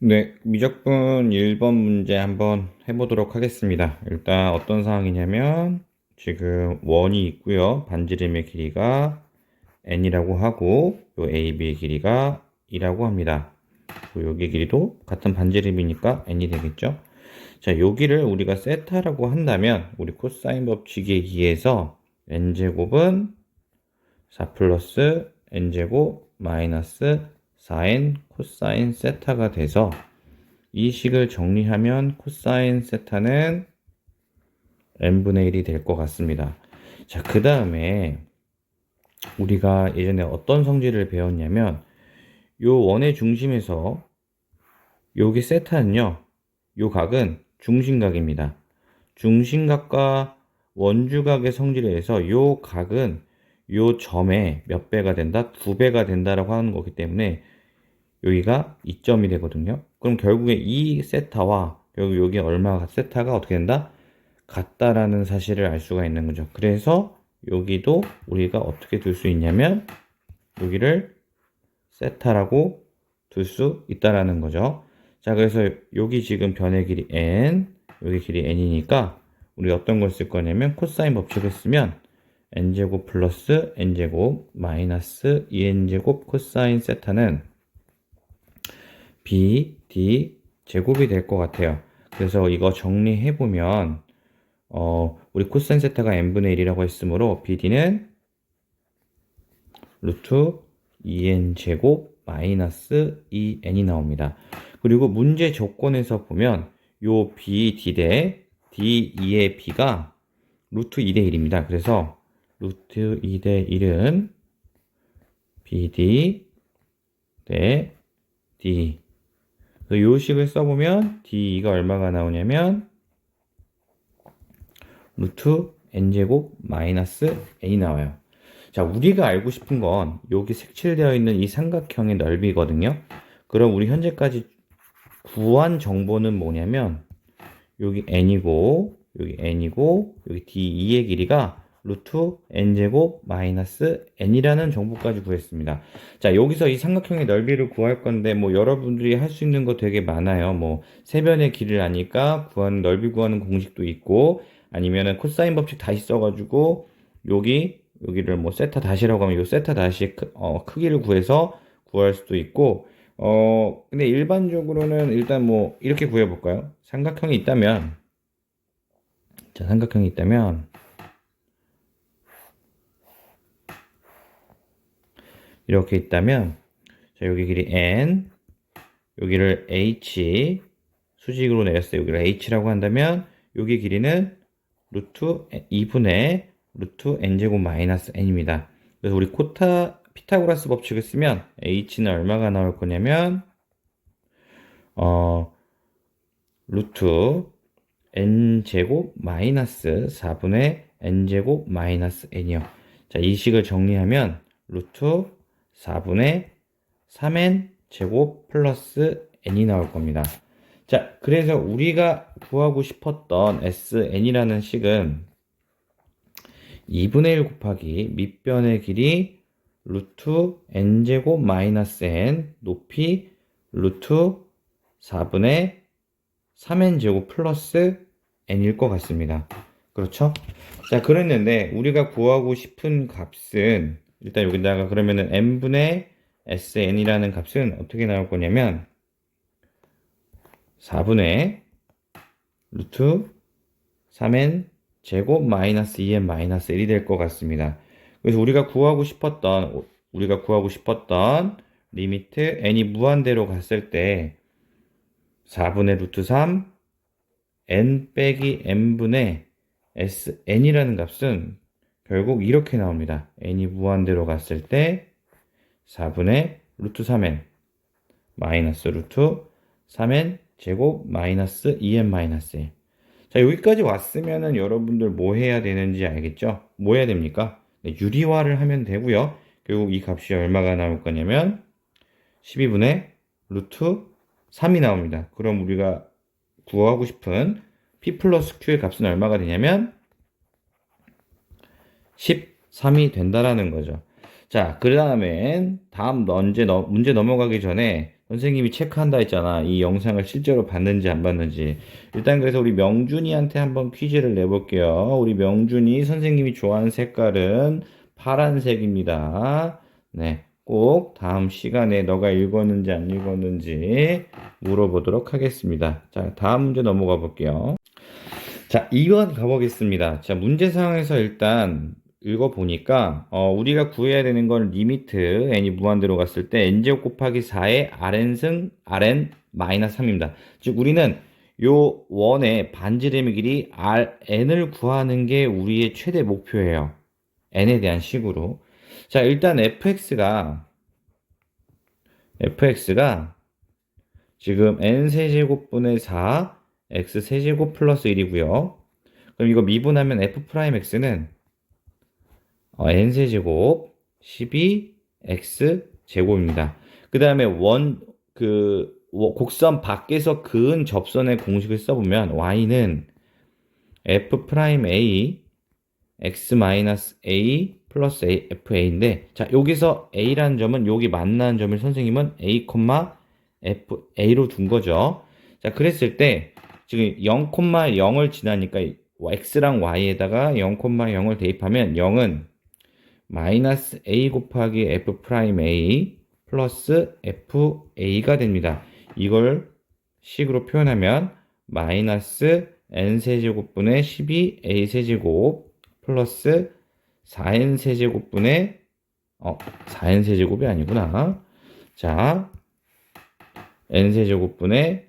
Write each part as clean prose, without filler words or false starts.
네, 미적분 1번 문제 한번 해보도록 하겠습니다. 일단 어떤 상황이냐면 지금 원이 있고요. 반지름의 길이가 n이라고 하고 요 AB의 길이가 2라고 합니다. 여기 길이도 같은 반지름이니까 n이 되겠죠. 자, 여기를 우리가 세타라고 한다면 우리 코사인 법칙에 의해서 n제곱은 4 플러스 n제곱 마이너스 4n 코사인 세타가 돼서 이 식을 정리하면 코사인 세타는 n분의 1이 될 것 같습니다. 자, 그 다음에 우리가 예전에 어떤 성질을 배웠냐면 요 원의 중심에서 여기 세타는요, 요 각은 중심각입니다. 중심각과 원주각의 성질에 의해서 요 각은 요 점의 몇 배가 된다? 2배가 된다라고 하는 거기 때문에 여기가 2점이 되거든요. 그럼 결국에 이 세타와 여기 얼마가 세타가 어떻게 된다? 같다라는 사실을 알 수가 있는 거죠. 그래서 여기도 우리가 어떻게 둘 수 있냐면 여기를 세타라고 둘 수 있다라는 거죠. 자, 그래서 여기 지금 변의 길이 n, 여기 길이 n이니까 우리 어떤 걸 쓸 거냐면 코사인 법칙을 쓰면 n제곱 플러스 n제곱 마이너스 2n제곱 코사인 세타는 b, d 제곱이 될 것 같아요. 그래서 이거 정리해보면 우리 코사인 세타가 n분의 1이라고 했으므로 bd는 루트 2n 제곱 마이너스 2n이 나옵니다. 그리고 문제 조건에서 보면 요 b, d 대 d2의 b가 루트 2대 1입니다. 그래서 루트 2대 1은 bd 대 d. 요 식을 써보면 d2가 얼마가 나오냐면 루트 n제곱 마이너스 n이 나와요. 자, 우리가 알고 싶은 건 여기 색칠되어 있는 이 삼각형의 넓이거든요. 그럼 우리 현재까지 구한 정보는 뭐냐면 여기 n이고 여기 n이고 여기 d2의 길이가 루트 n제곱 마이너스 n이라는 정보까지 구했습니다. 자, 여기서 이 삼각형의 넓이를 구할 건데 뭐 여러분들이 할 수 있는 거 되게 많아요. 뭐 세변의 길이를 아니까 구하는 넓이 구하는 공식도 있고 아니면은 코사인 법칙 다시 써가지고 여기를 뭐 세타 다시라고 하면 이 세타 다시 크기를 구해서 구할 수도 있고 근데 일반적으로는 일단 뭐 이렇게 구해볼까요? 삼각형이 있다면 자, 삼각형이 있다면 이렇게 있다면 자, 여기 길이 n 여기를 h 수직으로 내렸어요. 여기를 h라고 한다면 여기 길이는 루트 2분의 루트 n제곱 마이너스 n입니다. 그래서 우리 피타고라스 법칙을 쓰면 h는 얼마가 나올 거냐면 루트 n제곱 마이너스 4분의 n제곱 마이너스 n이요. 자, 이 식을 정리하면 루트 4분의 3n 제곱 플러스 n이 나올 겁니다. 자, 그래서 우리가 구하고 싶었던 sn이라는 식은 2분의 1 곱하기 밑변의 길이 루트 n제곱 마이너스 n 높이 루트 4분의 3n제곱 플러스 n일 것 같습니다. 그렇죠? 자, 그랬는데 우리가 구하고 싶은 값은 일단 여기다가 그러면은 n분의 sn이라는 값은 어떻게 나올 거냐면 4분의 루트 3n 제곱 마이너스 2n 마이너스 1이 될 것 같습니다. 그래서 우리가 구하고 싶었던 리미트 n이 무한대로 갔을 때 4분의 루트 3 n 빼기 n분의 sn이라는 값은 결국 이렇게 나옵니다. n이 무한대로 갔을 때 4분의 루트 3n 마이너스 루트 3n 제곱 마이너스 2n 마이너스 1. 자, 여기까지 왔으면은 여러분들 뭐 해야 되는지 알겠죠? 뭐 해야 됩니까? 네, 유리화를 하면 되고요. 결국 이 값이 얼마가 나올 거냐면 12분의 루트 3이 나옵니다. 그럼 우리가 구하고 싶은 p 플러스 q의 값은 얼마가 되냐면 13이 된다라는 거죠. 자, 그 다음엔 문제 넘어가기 전에 선생님이 체크한다 했잖아. 이 영상을 실제로 봤는지 안 봤는지. 일단 그래서 우리 명준이한테 한번 퀴즈를 내볼게요. 우리 명준이 선생님이 좋아하는 색깔은 파란색입니다. 네. 꼭 다음 시간에 너가 읽었는지 안 읽었는지 물어보도록 하겠습니다. 자, 다음 문제 넘어가 볼게요. 자, 2번 가보겠습니다. 자, 문제 상황에서 일단 읽어보니까, 우리가 구해야 되는 건 리미트, n이 무한대로 갔을 때 n제곱 곱하기 4의 rn승, rn 마이너스 3입니다. 즉, 우리는 요 원의 반지름의 길이 rn을 구하는 게 우리의 최대 목표예요. n에 대한 식으로. 자, 일단 fx가 지금 n세제곱분의 4, x세제곱 플러스 1이고요. 그럼 이거 미분하면 f'x는 n세제곱 12x제곱입니다. 그 다음에 곡선 밖에서 그은 접선의 공식을 써보면 y는 f'A x-a 플러스 fa인데, 자, 여기서 a라는 점은 여기 만나는 점을 선생님은 a, fa로 둔 거죠. 자, 그랬을 때 지금 0,0을 지나니까 x랑 y에다가 0,0을 대입하면 0은 마이너스 a 곱하기 f'A 플러스 fa가 됩니다. 이걸 식으로 표현하면 마이너스 n세제곱분의 12a세제곱 플러스 4n세제곱분의 4n세제곱이 아니구나. 자, n세제곱분의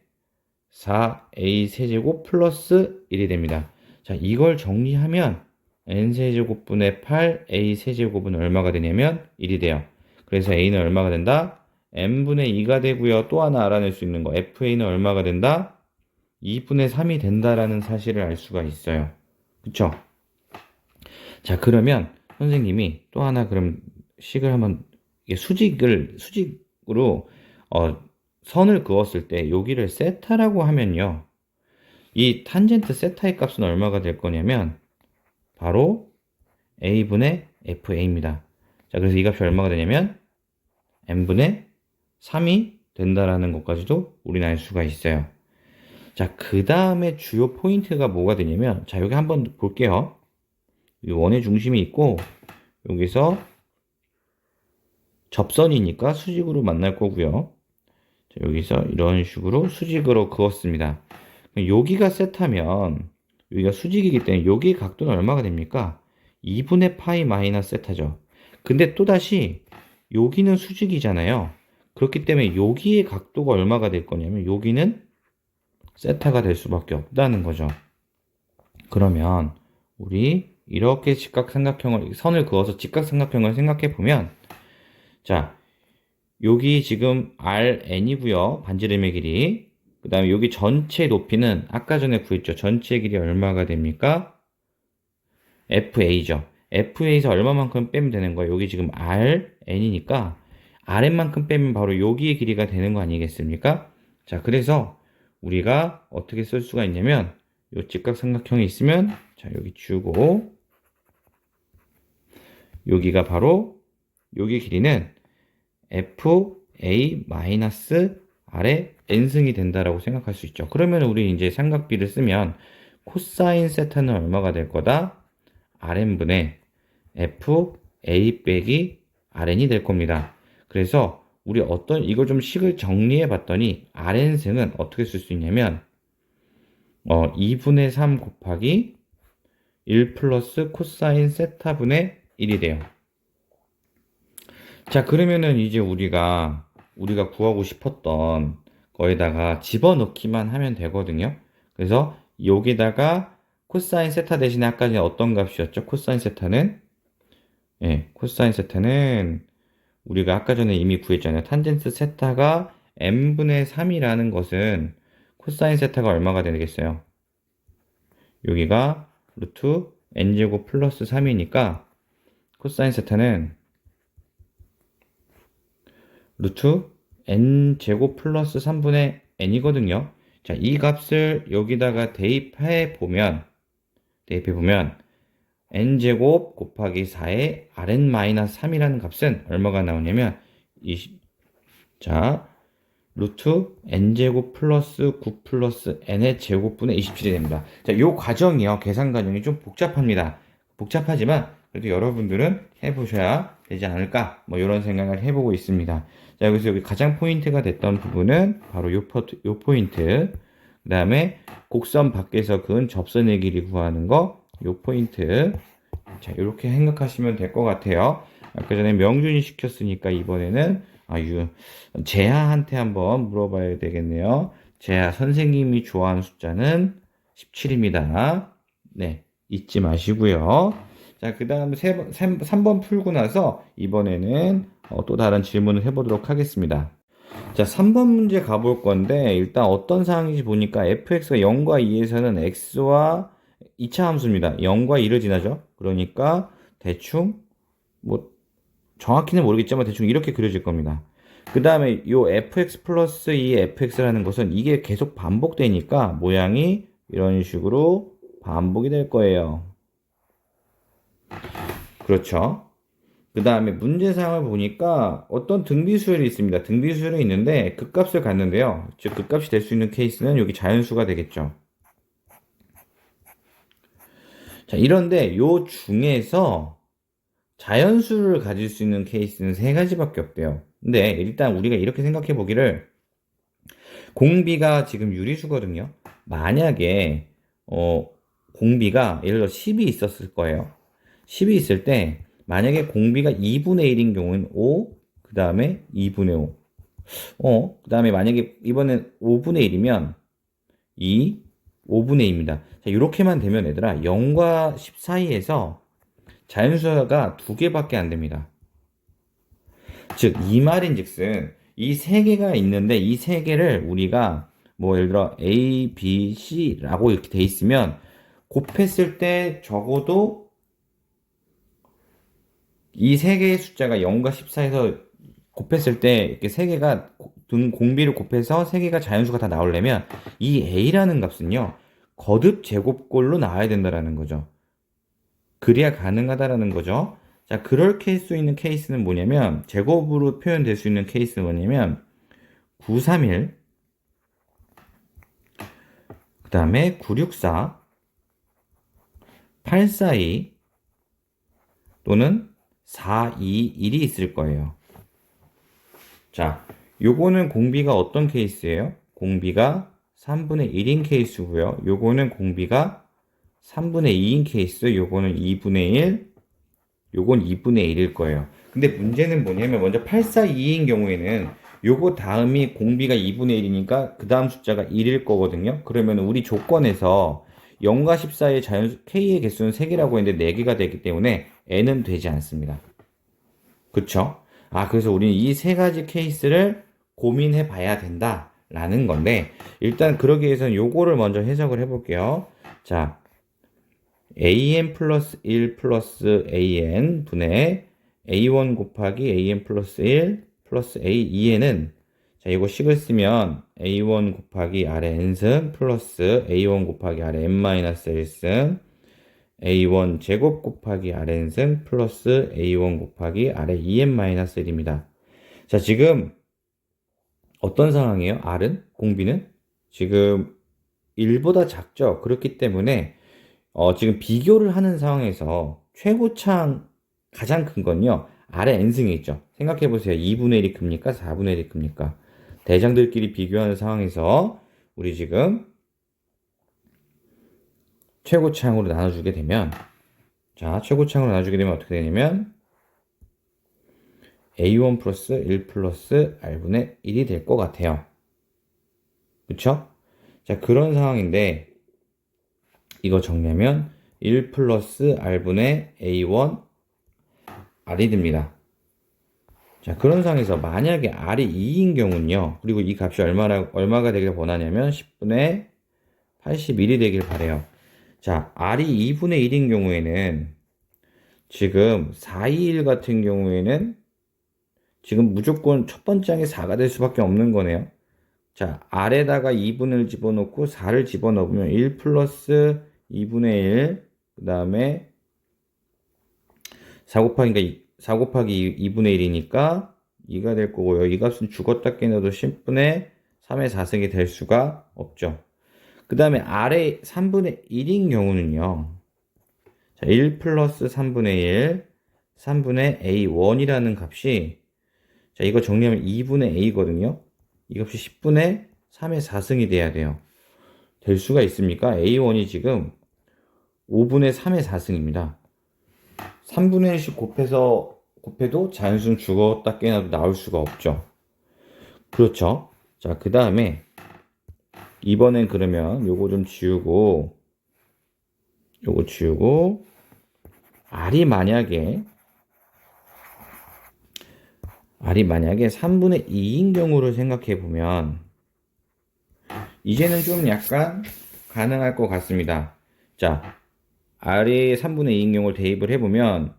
4a세제곱 플러스 1이 됩니다. 자, 이걸 정리하면 n세제곱분의 8a세제곱은 얼마가 되냐면 1이 돼요. 그래서 a는 얼마가 된다? n분의 2가 되고요. 또 하나 알아낼 수 있는 거, fa는 얼마가 된다? 2분의 3이 된다라는 사실을 알 수가 있어요. 그쵸? 자, 그러면 선생님이 또 하나 그럼 식을 한번 수직으로 선을 그었을 때 여기를 세타라고 하면요. 이 탄젠트 세타의 값은 얼마가 될 거냐면 바로 a분의 fa입니다. 자, 그래서 이 값이 얼마가 되냐면 n분의 3이 된다라는 것까지도 우리는 알 수가 있어요. 자, 그 다음에 주요 포인트가 뭐가 되냐면, 자, 여기 한번 볼게요. 이 원의 중심이 있고, 여기서 접선이니까 수직으로 만날 거고요. 자, 여기서 이런 식으로 수직으로 그었습니다. 여기가 세타면, 여기가 수직이기 때문에 여기 각도는 얼마가 됩니까? 2분의 파이 마이너스 세타죠. 근데 또다시 여기는 수직이잖아요. 그렇기 때문에 여기의 각도가 얼마가 될 거냐면 여기는 세타가 될 수밖에 없다는 거죠. 그러면 우리 이렇게 직각삼각형을 선을 그어서 직각삼각형을 생각해 보면, 자, 여기 지금 rn이고요. 반지름의 길이. 그 다음에 여기 전체 높이는 아까 전에 구했죠. 전체 길이 얼마가 됩니까? fa죠. fa에서 얼마만큼 빼면 되는 거예요? 여기 지금 rn이니까 rn만큼 빼면 바로 여기의 길이가 되는 거 아니겠습니까? 자, 그래서 우리가 어떻게 쓸 수가 있냐면 요 직각삼각형이 있으면, 자, 여기 주고 여기가 바로 여기 길이는 fa 마이너스 r의 n승이 된다라고 생각할 수 있죠. 그러면 우리 이제 삼각비를 쓰면 코사인 세타는 얼마가 될 거다? rn분의 fa 빼기 rn이 될 겁니다. 그래서 우리 이걸 좀 식을 정리해 봤더니 rn승은 어떻게 쓸 수 있냐면 2분의 3 곱하기 1 플러스 코사인 세타분의 1이 돼요. 자, 그러면은 이제 우리가 구하고 싶었던 거에다가 집어넣기만 하면 되거든요. 그래서 여기다가 코사인 세타 대신에 아까 전에 어떤 값이었죠? 코사인 세타는 우리가 아까 전에 이미 구했잖아요. 탄젠트 세타가 n분의 3이라는 것은 코사인 세타가 얼마가 되겠어요? 여기가 루트 n제곱 플러스 3이니까 코사인 세타는 루트 n제곱 플러스 3분의 n이거든요. 자, 이 값을 여기다가 대입해 보면 n제곱 곱하기 4의 rn-3이라는 값은 얼마가 나오냐면 자, 루트 n제곱 플러스 9 플러스 n의 제곱분의 27이 됩니다. 자, 요 과정이요. 계산 과정이 좀 복잡합니다. 복잡하지만 그래도 여러분들은 해보셔야 되지 않을까? 뭐 이런 생각을 해보고 있습니다. 자, 여기서 여기 가장 포인트가 됐던 부분은 바로 요 포인트. 그 다음에 곡선 밖에서 그은 접선의 길이 구하는 거, 요 포인트. 자, 이렇게 생각하시면 될 것 같아요. 아까 전에 명준이 시켰으니까 이번에는 재하한테 한번 물어봐야 되겠네요. 재하 선생님이 좋아하는 숫자는 17입니다. 네, 잊지 마시고요. 자, 그 다음에 3번 풀고 나서 이번에는 또 다른 질문을 해보도록 하겠습니다. 자, 3번 문제 가볼 건데 일단 어떤 상황인지 보니까 fx가 0과 2에서는 x와 2차 함수입니다. 0과 2를 지나죠. 그러니까 대충 뭐 정확히는 모르겠지만 대충 이렇게 그려질 겁니다. 그 다음에 요 fx 플러스 2 fx라는 것은 이게 계속 반복되니까 모양이 이런 식으로 반복이 될 거예요. 그렇죠. 그 다음에 문제상을 보니까 어떤 등비수열이 있습니다. 등비수열이 있는데 극값을 갖는데요. 즉 극값이 될 수 있는 케이스는 여기 자연수가 되겠죠. 자, 이런데 요 중에서 자연수를 가질 수 있는 케이스는 세 가지밖에 없대요. 근데 일단 우리가 이렇게 생각해 보기를 공비가 지금 유리수거든요. 만약에 공비가 예를 들어 10이 있었을 거예요. 10이 있을 때 만약에 공비가 2분의 1인 경우는 5, 그 다음에 2분의 5. 그 다음에 만약에 이번엔 5분의 1이면 2, 5분의 2입니다. 자, 이렇게만 되면 얘들아 0과 10 사이에서 자연수가 두 개밖에 안 됩니다. 즉, 이 말인즉슨 이 세 개가 있는데 이 세 개를 우리가 뭐 예를 들어 A, B, C라고 이렇게 돼 있으면 곱했을 때 적어도 이 세 개의 숫자가 0과 10 사이에서 곱했을 때 이렇게 세 개가 공비를 곱해서 세 개가 자연수가 다 나오려면 이 A라는 값은요 거듭 제곱꼴로 나와야 된다라는 거죠. 그래야 가능하다라는 거죠. 자, 그렇게 할 수 있는 케이스는 뭐냐면, 제곱으로 표현될 수 있는 케이스는 뭐냐면, 931, 그 다음에 964, 842, 또는 421이 있을 거예요. 자, 요거는 공비가 어떤 케이스예요? 공비가 3분의 1인 케이스고요. 요거는 공비가 3분의 2인 케이스, 요거는 2분의 1, 요건 2분의 1일 거예요. 근데 문제는 뭐냐면 먼저 842인 경우에는 요거 다음이 공비가 2분의 1이니까 그 다음 숫자가 1일 거거든요. 그러면 우리 조건에서 0과 14의 자연수 K의 개수는 3개라고 했는데 4개가 되기 때문에 N은 되지 않습니다. 그쵸? 그래서 우리는 이 세 가지 케이스를 고민해 봐야 된다라는 건데 일단 그러기 위해서는 요거를 먼저 해석을 해볼게요. 자, an 플러스 1 플러스 an 분의 a1 곱하기 an 플러스 1 플러스 a2에는 자, 이거 식을 쓰면 a1 곱하기 아래 n승 플러스 a1 곱하기 아래 n 마이너스 1승 a1 제곱 곱하기 아래 n승 플러스 a1 곱하기 아래 2n 마이너스 1입니다. 자, 지금 어떤 상황이에요? r은? 공비는? 지금 1보다 작죠? 그렇기 때문에 지금 비교를 하는 상황에서 최고차항 가장 큰 건요. 아래 n승에 있죠. 생각해 보세요. 2분의 1이 큽니까? 4분의 1이 큽니까? 대장들끼리 비교하는 상황에서 우리 지금 최고차항으로 나눠주게 되면 자, 최고차항으로 나눠주게 되면 어떻게 되냐면 a1 플러스 1 플러스 r분의 1이 될 것 같아요. 그쵸? 자, 그런 상황인데 이거 정리하면 1 플러스 r분의 a1 r이 됩니다. 자, 그런 상황에서 만약에 r이 2인 경우는요. 그리고 이 값이 얼마가 되길 원하냐면 10분의 81이 되길 바래요. 자, r이 2분의 1인 경우에는 지금 421 같은 경우에는 지금 무조건 첫 번째 항이 4가 될 수밖에 없는 거네요. 자, r에다가 2분을 집어넣고 4를 집어넣으면 1 플러스 2분의 1, 그 다음에 4 곱하기 2분의 1이니까 2가 될 거고요. 이 값은 죽었다 깨어도 10분의 3의 4승이 될 수가 없죠. 그 다음에 아래 3분의 1인 경우는요. 자, 1 플러스 3분의 1, 3분의 A1이라는 값이, 자, 이거 정리하면 2분의 A거든요. 이 값이 10분의 3의 4승이 돼야 돼요. 될 수가 있습니까? A1이 지금 5분의 3의 4승입니다. 3분의 1씩 곱해도 자연수는 죽었다 깨어나도 나올 수가 없죠. 그렇죠. 자, 그 다음에 이번엔 그러면 요거 좀 지우고 요거 지우고 R이 만약에 3분의 2인 경우를 생각해 보면 이제는 좀 약간 가능할 것 같습니다. 자, R이 3분의 2인 경우를 대입을 해보면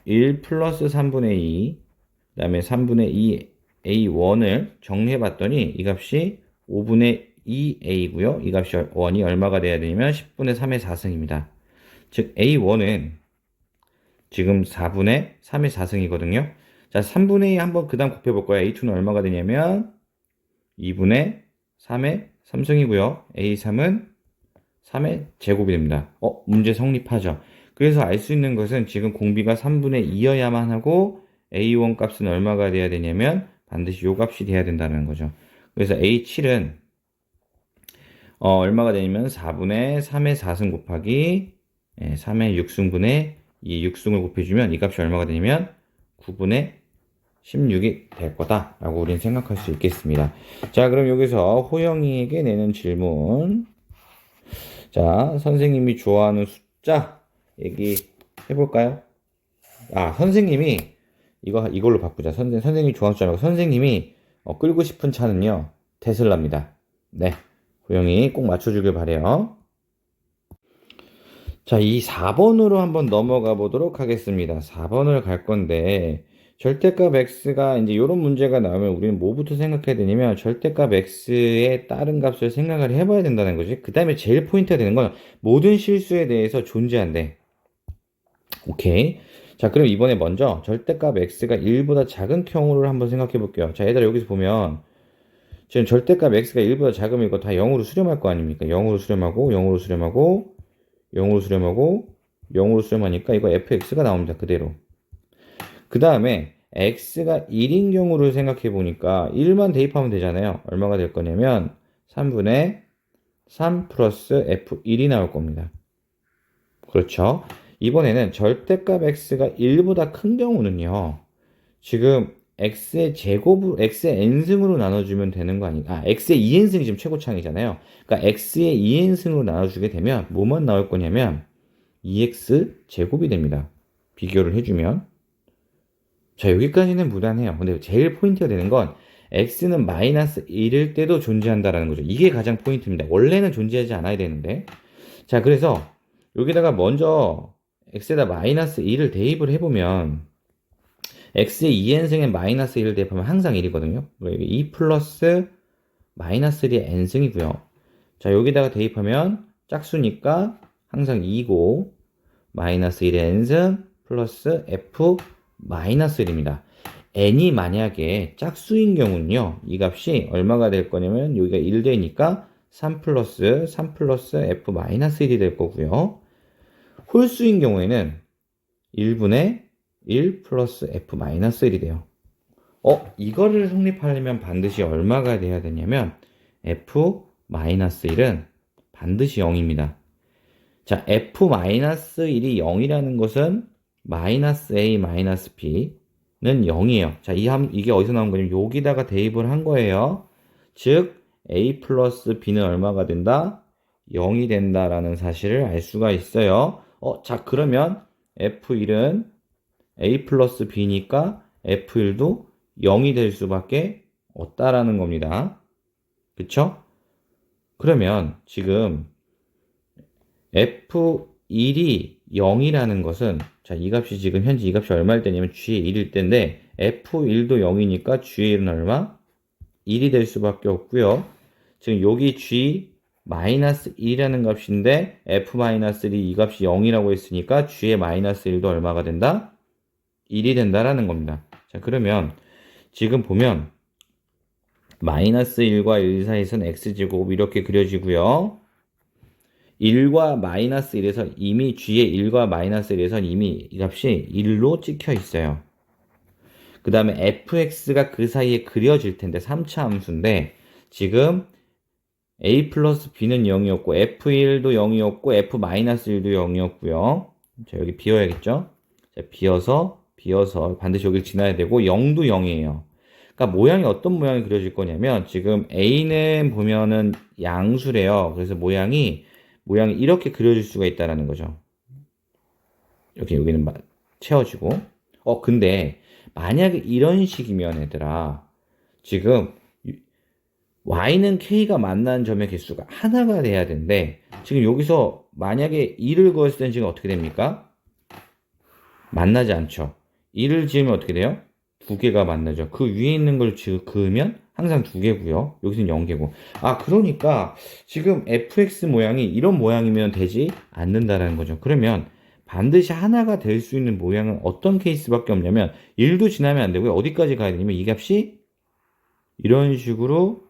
1 플러스 3분의 2, 그 다음에 3분의 2 A1을 정리해 봤더니 이 값이 5분의 2A고요. 이 값이 1이 얼마가 돼야 되냐면 10분의 3의 4승입니다. 즉 A1은 지금 4분의 3의 4승이거든요. 자, 3분의 2 한번 그 다음 곱해볼 거예요. A2는 얼마가 되냐면 2분의 3의 3승이고요. A3은 3의 제곱이 됩니다. 문제 성립하죠. 그래서 알 수 있는 것은 지금 공비가 3분의 2여야만 하고 A1 값은 얼마가 돼야 되냐면 반드시 요 값이 돼야 된다는 거죠. 그래서 A7은 얼마가 되냐면 4분의 3의 4승 곱하기 3의 6승분의 이 6승을 곱해주면 이 값이 얼마가 되냐면 9분의 16이 될 거다 라고 우리는 생각할 수 있겠습니다. 자, 그럼 여기서 호영이에게 내는 질문. 자, 선생님이 좋아하는 숫자 얘기해 볼까요? 선생님이 이걸로 바꾸자. 선생님이 좋아하는 숫자 말고 선생님이 끌고 싶은 차는요 테슬라입니다. 네, 호영이 꼭 맞춰주길 바래요. 자, 이 4번으로 한번 넘어가 보도록 하겠습니다. 4번을 갈 건데 절대값 x가 이제 이런 문제가 나오면 우리는 뭐부터 생각해야 되냐면 절대값 x의 다른 값을 생각을 해봐야 된다는 거지. 그 다음에 제일 포인트가 되는 건 모든 실수에 대해서 존재한대. 오케이. 자, 그럼 이번에 먼저 절대값 x가 1보다 작은 경우를 한번 생각해 볼게요. 자, 얘들아 여기서 보면 지금 절대값 x가 1보다 작으면 이거 다 0으로 수렴할 거 아닙니까? 0으로 수렴하고 0으로 수렴하고 0으로 수렴하고 0으로 수렴하니까 이거 fx가 나옵니다. 그대로. 그 다음에 x가 1인 경우를 생각해 보니까 1만 대입하면 되잖아요. 얼마가 될 거냐면 3분의 3 플러스 f1이 나올 겁니다. 그렇죠? 이번에는 절대값 x가 1보다 큰 경우는요. 지금 x의 제곱으로 x의 n승으로 나눠주면 되는 거 아닌가? x의 2n승이 지금 최고창이잖아요. 그러니까 x의 2n승으로 나눠주게 되면 뭐만 나올 거냐면 2x 제곱이 됩니다. 비교를 해주면. 자, 여기까지는 무난해요. 근데 제일 포인트가 되는 건 x는 마이너스 1일 때도 존재한다라는 거죠. 이게 가장 포인트입니다. 원래는 존재하지 않아야 되는데. 자, 그래서 여기다가 먼저 x에다 마이너스 1을 대입을 해보면 x의 2n승에 마이너스 1을 대입하면 항상 1이거든요. 여기 2 플러스 마이너스 1의 n승이고요. 자, 여기다가 대입하면 짝수니까 항상 2고 마이너스 1의 n승 플러스 f 마이너스 1입니다. n이 만약에 짝수인 경우는요. 이 값이 얼마가 될 거냐면 여기가 1되니까 3 플러스 f 마이너스 1이 될 거고요. 홀수인 경우에는 1분의 1 플러스 f 마이너스 1이 돼요. 이거를 성립하려면 반드시 얼마가 돼야 되냐면 f 마이너스 1은 반드시 0입니다. 자, f 마이너스 1이 0이라는 것은 마이너스 a 마이너스 b는 0이에요. 자, 이게 어디서 나온 거냐면 여기다가 대입을 한 거예요. 즉 a 플러스 b는 얼마가 된다? 0이 된다라는 사실을 알 수가 있어요. 자, 그러면 f1은 a 플러스 b니까 f1도 0이 될 수밖에 없다라는 겁니다. 그쵸? 그러면 지금 f1이 0이라는 것은 자, 이 값이 지금 현재 이 값이 얼마일 때냐면 g의 1일 때인데 f1도 0이니까 g의 1은 얼마? 1이 될 수밖에 없고요. 지금 여기 g 마이너스 1이라는 값인데 f 마이너스 1이 이 값이 0이라고 했으니까 g의 마이너스 1도 얼마가 된다? 1이 된다라는 겁니다. 자, 그러면 지금 보면 마이너스 1과 1 사이에서는 x제곱 이렇게 그려지고요. 1과 마이너스 1에서 이미 g의 1과 마이너스 1에선 이미 이 값이 1로 찍혀 있어요. 그 다음에 fx가 그 사이에 그려질 텐데 3차 함수인데 지금 a 플러스 b는 0이었고 f1도 0이었고 f-1도 0이었고요. 자, 여기 비워야겠죠? 자, 비어서 반드시 여기를 지나야 되고 0도 0이에요. 그러니까 모양이 어떤 모양이 그려질 거냐면 지금 a는 보면은 양수래요. 그래서 모양이 이렇게 그려질 수가 있다라는 거죠. 여기는 채워지고. 근데 만약에 이런 식이면 얘들아 지금 y는 k가 만나는 점의 개수가 하나가 돼야 되는데 지금 여기서 만약에 2를 그었을 때는 지금 어떻게 됩니까? 만나지 않죠. 2를 지으면 어떻게 돼요? 2개가 만나죠. 그 위에 있는 걸 지금 그으면 항상 2개고요. 여기서는 0개고. 그러니까 지금 fx 모양이 이런 모양이면 되지 않는다라는 거죠. 그러면 반드시 하나가 될 수 있는 모양은 어떤 케이스밖에 없냐면 1도 지나면 안 되고요. 어디까지 가야 되냐면 이 값이 이런 식으로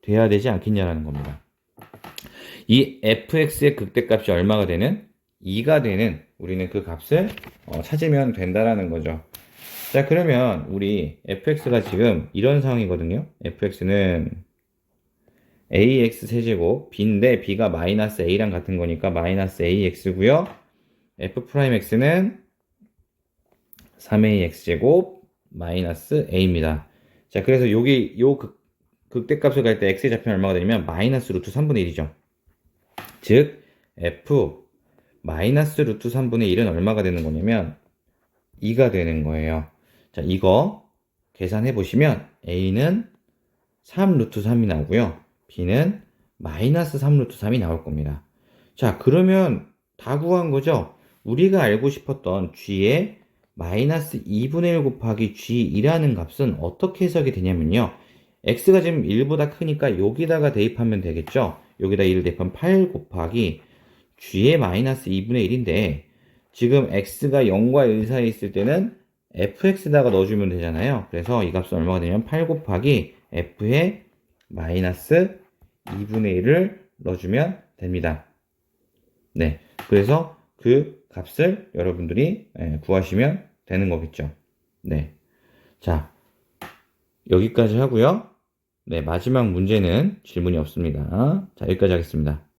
돼야 되지 않겠냐라는 겁니다. 이 fx의 극대값이 얼마가 되는? 2가 되는 우리는 그 값을 찾으면 된다라는 거죠. 자, 그러면 우리 fx가 지금 이런 상황이거든요. fx는 ax 세제곱 b인데 b가 마이너스 a랑 같은 거니까 마이너스 ax고요. f'x는 3ax제곱 마이너스 a입니다. 자, 그래서 요 극대값을 갈 때 x의 좌표는 얼마가 되냐면 마이너스 루트 3분의 1이죠. 즉 f 마이너스 루트 3분의 1은 얼마가 되는 거냐면 2가 되는 거예요. 자, 이거 계산해 보시면 a는 3 루트 3이 나오고요. b는 마이너스 3 루트 3이 나올 겁니다. 자, 그러면 다 구한 거죠? 우리가 알고 싶었던 g의 마이너스 2분의 1 곱하기 g2라는 값은 어떻게 해석이 되냐면요. x가 지금 1보다 크니까 여기다가 대입하면 되겠죠? 여기다 1을 대입하면 8 곱하기 g의 마이너스 2분의 1인데 지금 x가 0과 1 사이에 있을 때는 fx에다가 넣어주면 되잖아요. 그래서 이 값은 얼마가 되냐면 8 곱하기 f의 마이너스 2분의 1을 넣어주면 됩니다. 네, 그래서 그 값을 여러분들이 구하시면 되는 거겠죠. 네, 자, 여기까지 하고요. 네, 마지막 문제는 질문이 없습니다. 자, 여기까지 하겠습니다.